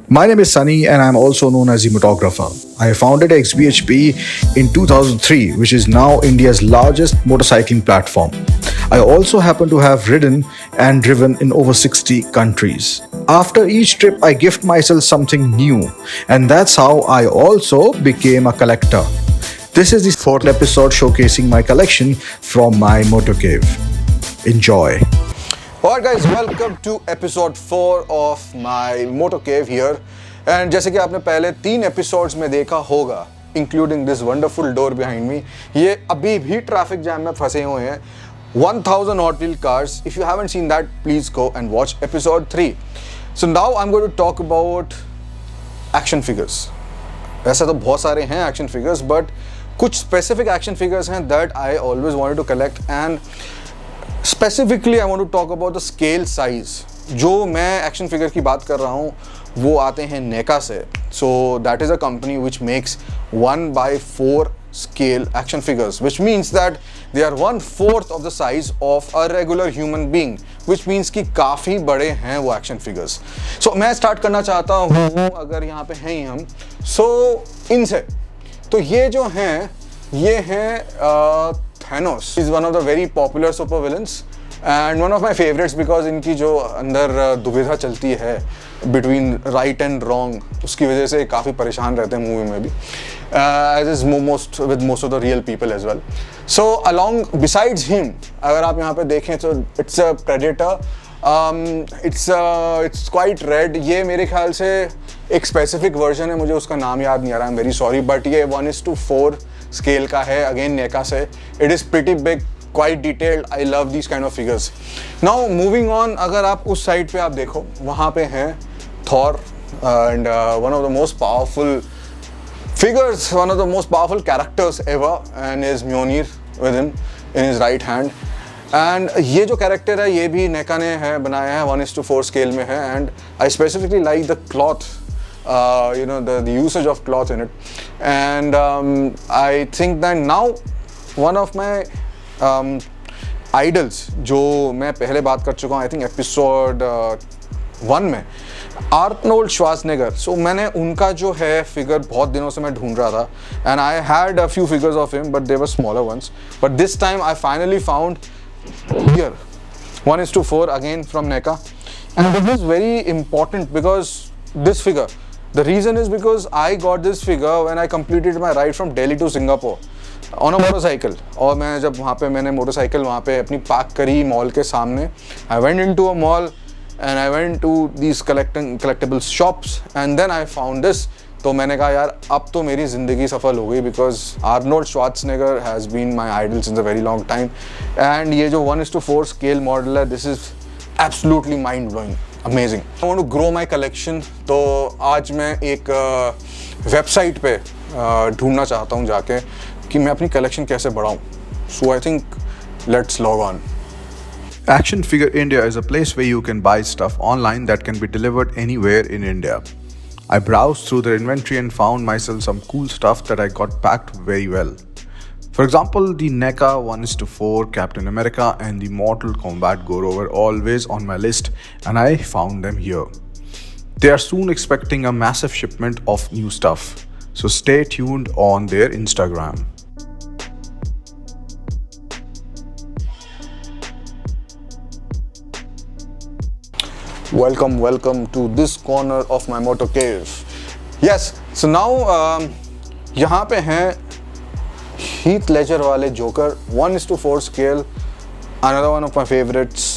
My name is Sunny and I'm also known as cinematographer. I founded XBHP in 2003, which is now India's largest motorcycling platform. I also happen to have ridden and driven in over 60 countries. After each trip, I gift myself something new, and that's how I also became a collector. This is the fourth episode showcasing my collection from my motor cave. Enjoy. Alright guys, welcome to episode 4 of my motor cave here. And जैसे कि आपने पहले 3 episodes में देखा होगा, including this wonderful door behind me, ये अभी भी ट्रैफिक जैम में फंसे हुए हैं 1000 Hot Wheel cars. If you haven't seen that, please go and watch episode 3. So now I'm going to talk about action figures. वैसे तो बहुत सारे हैं action figures, but कुछ specific action figures हैं that I always wanted to collect, and specifically I want to talk about the scale size. जो मैं action figure की बात कर रहा हूँ वो आते हैं नेका से. So that is a company which makes 1/4 scale action figures, which means that they are 1/4 of the size of a regular human being, which means कि काफ़ी बड़े हैं वो एक्शन फिगर्स. सो मैं स्टार्ट करना चाहता हूँ, अगर यहाँ पे हैं ही हम, सो इनसे. तो ये जो हैं ये हैं Thanos is one of the very popular super villains and one of my favorites because इनकी जो अंदर दुविधा चलती है between right and wrong, उसकी वजह से काफ़ी परेशान रहते हैं मूवी में भी, as is most of the real people as well. So along besides him, अगर आप यहाँ पे देखें तो it's a predator. It's quite red. ये मेरे ख्याल से एक स्पेसिफिक वर्जन है, मुझे उसका नाम याद नहीं आ रहा, I am very sorry, but ये 1:4 स्केल का है, अगेन नेका से. It is pretty big, quite detailed. I love these kind of figures. Now moving on, अगर आप उस साइड पे आप देखो, वहाँ पे हैं Thor and one of the most powerful figures, one of the most powerful characters ever, and is Mjolnir with him in his right hand. And ये जो कैरेक्टर है ये भी नेका ने है बनाया है, 1:4 स्केल में है. And I specifically like the cloth, you know, the usage of cloth in it. And I think that now one of my idols, जो मैं पहले बात कर चुका हूँ, आई थिंक एपिसोड 1 में, आर्नोल्ड श्वार्ज़नेगर. सो मैंने उनका जो है फिगर बहुत दिनों से मैं ढूंढ रहा था, and I had a few figures of him, but they were smaller once. But this time I finally found here 1:4 again from NECA, and this is very important because this figure, the reason is because I got this figure when I completed my ride from Delhi to Singapore on a motorcycle. और मैं जब वहाँ पे मैंने motorcycle वहाँ पे अपनी park करी मॉल के सामने, I went into a mall and I went to these collectible shops and then I found this. तो मैंने कहा यार अब तो मेरी ज़िंदगी सफल हो गई, because Arnold Schwarzenegger has been my idol since a very long time. And ये जो 1:4 स्केल मॉडल है, this is absolutely mind blowing, amazing. I want to grow my collection. तो आज मैं एक वेबसाइट पे ढूंढना चाहता हूँ जाके कि मैं अपनी कलेक्शन कैसे बढ़ाऊँ. So I think let's log on. Action Figure India is a place where you can buy stuff online that can be delivered anywhere in India. I browsed through their inventory and found myself some cool stuff that I got packed very well. For example, the NECA 1:4 Captain America and the Mortal Kombat Goro were always on my list, and I found them here. They are soon expecting a massive shipment of new stuff, so stay tuned on their Instagram. Welcome to this corner of my motor cave. Yes, so now यहाँ पे हैं Heath Ledger वाले Joker, 1:4 scale, another one of my favorites.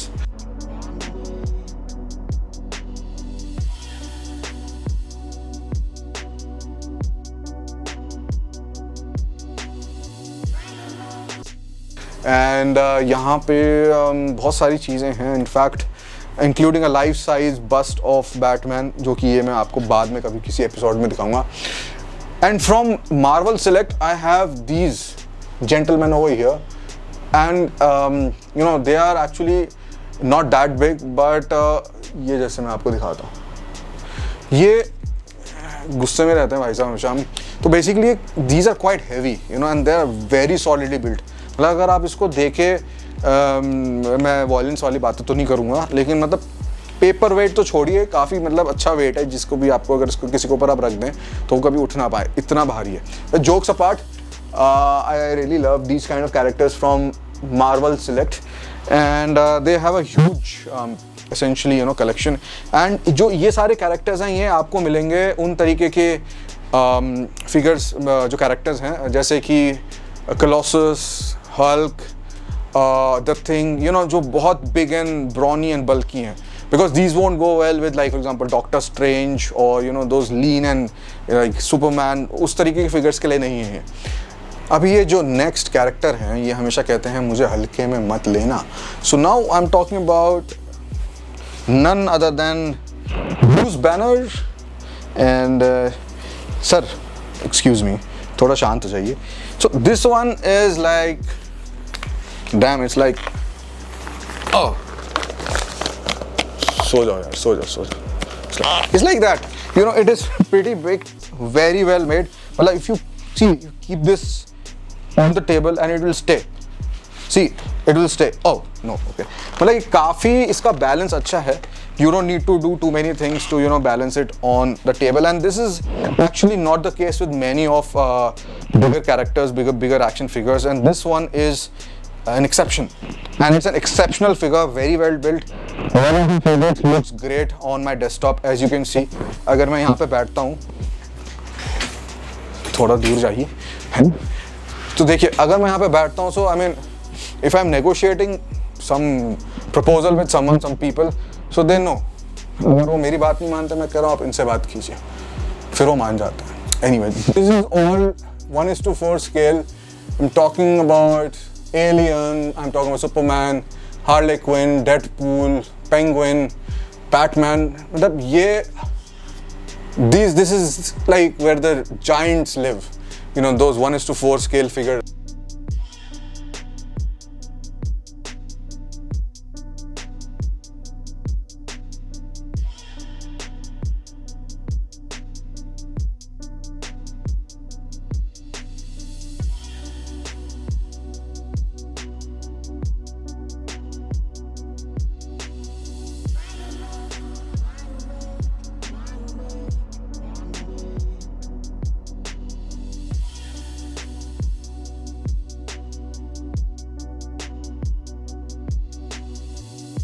And यहाँ पे बहुत सारी चीज़ें हैं, in fact including a life size bust of Batman, जो कि ये मैं आपको बाद में कभी किसी एपिसोड में दिखाऊंगा. And from Marvel Select I have these gentlemen over here, and you know they are actually not that big, but ये जैसे मैं आपको दिखाता हूँ, ये गुस्से में रहते हैं भाई साहब हमेशा. तो basically these are quite heavy, you know, and they are very solidly built. मतलब अगर आप इसको देखें, मैं वॉयलेंस वाली बातें तो नहीं करूँगा, लेकिन मतलब पेपर वेट तो छोड़िए, काफ़ी मतलब अच्छा वेट है, जिसको भी आपको अगर इसको किसी के ऊपर आप रख दें तो वो कभी उठ ना पाए, इतना भारी है। Jokes apart, I really love these kind of characters from Marvel select and they have a huge essentially you know collection. And जो ये सारे कैरेक्टर्स हैं ये आपको मिलेंगे उन तरीके के फिगर्स जो कैरेक्टर्स हैं, जैसे कि Colossus, Hulk, the thing, you know, जो बहुत बिग एंड ब्रॉनी एंड बल्की हैं, because these won't go well with like for example Doctor Strange or you know those lean and like Superman, उस तरीके के फिगर्स के लिए नहीं है। अभी ये जो नेक्स्ट कैरेक्टर हैं ये हमेशा कहते हैं मुझे हल्के में मत लेना। So now I am talking about none other than Bruce Banner and sir, excuse me, थोड़ा शांत हो जाइए। So this one is like, damn, it's like, oh, सो जाओ यार, सो जाओ। It's like that, you know, it is pretty big, very well made। मतलब if you see, you keep this on the table and it will stay, see, it will stay। oh no, okay, मतलब ये काफ़ी इसका balance अच्छा है। You don't need to do too many things to, you know, balance it on the table, and this is actually not the case with many of bigger characters, bigger action figures, and this one is an exception, and it's an exceptional figure, very well built। One of my favorites, looks great on my desktop, as you can see। अगर मैं यहाँ पे बैठता हूँ, थोड़ा दूर जाइए, तो देखिए अगर मैं यहाँ पे बैठता हूँ, so I mean, if I'm negotiating some proposal with someone, some people, so they know, अगर वो मेरी बात नहीं मानते, मैं कह रहा हूँ आप इनसे बात कीजिए, फिर वो मान जाते हैं। Anyway, this is all 1:4 scale। I'm talking about Alien, I'm talking about Superman, Harley Quinn, Deadpool, Penguin, Batman। मतलब ये this is like where the giants live, you know, those 1:4 scale figures।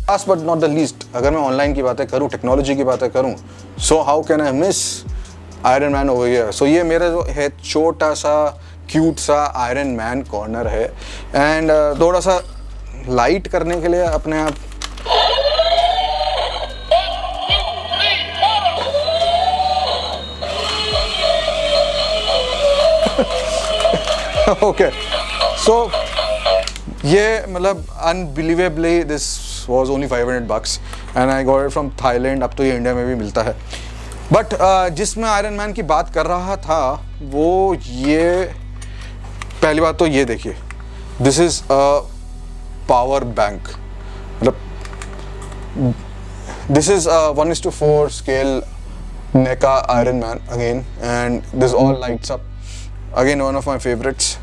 Last but not the least, अगर मैं online की बातें करूँ, technology की बातें करूँ, so how can I miss Iron Man over here. सो ये मेरा जो है छोटा सा क्यूट सा आयरन मैन कॉर्नर है, एंड थोड़ा सा लाइट करने के लिए अपने आप ओके, सो ये मतलब unbelievably this was only $500 and I got it from Thailand। अब तो ये इंडिया में भी मिलता है, बट जिसमें आयरन मैन की बात कर रहा था वो ये, पहली बात तो ये देखिए, this is a power bank, मतलब this is 1:4 scale NECA Iron Man again, and this all lights up again, one of my favorites।